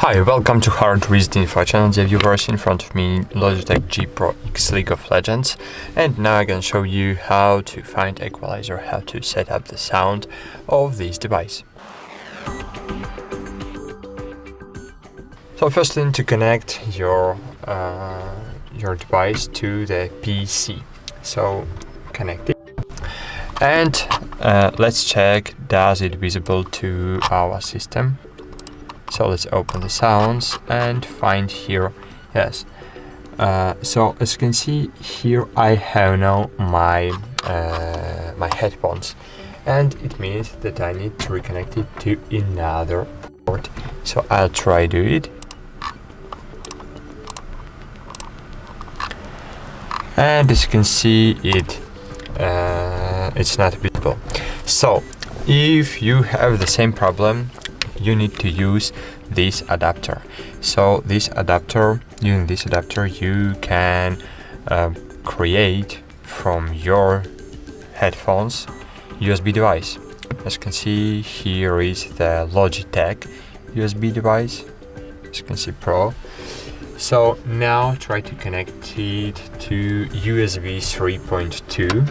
Hi, welcome to HardReset.Info channel. Dear viewers, in front of me Logitech G Pro X League of Legends, and now I can show you how to find Equalizer, how to set up the sound of this device. So first you need to connect your device to the PC. So connect it, and let's check, does it visible to our system. So let's open the sounds and find here, yes. So as you can see here, I have now my my headphones, and it means that I need to reconnect it to another port. So I'll try do it. And as you can see, it's not visible. So if you have the same problem, you need to use this adapter. So using this adapter, you can create from your headphones USB device. As you can see, here is the Logitech USB device, as you can see, Pro. So now try to connect it to USB 3.2.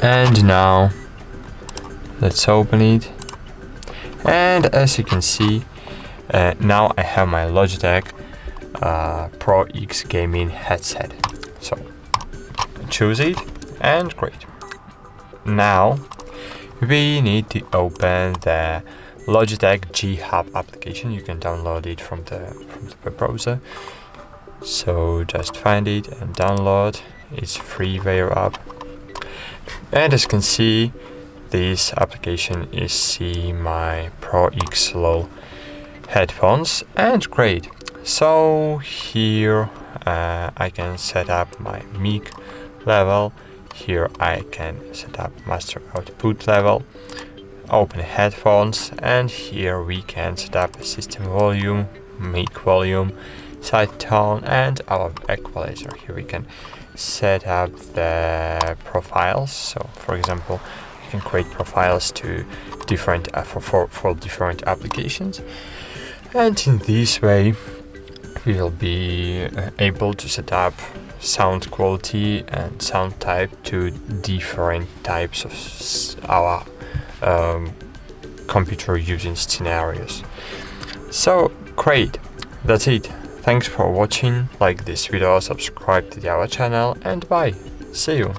And now let's open it, and as you can see, now I have my Logitech Pro X gaming headset. So choose it, and great. Now we need to open the Logitech G Hub application. You can download it from the web browser. So just find it and download. It's freeware app. And as you can see, this application is my Pro X Low headphones, and great. So here I can set up my mic level. Here I can set up master output level, open headphones, and here we can set up system volume, mic volume, side tone, and our equalizer. Here we can set up the profiles. So for example, you can create profiles to different for different applications, and in this way we will be able to set up sound quality and sound type to different types of our computer using scenarios. So great, that's it. Thanks for watching. Like this video, subscribe to our channel, and bye. See you.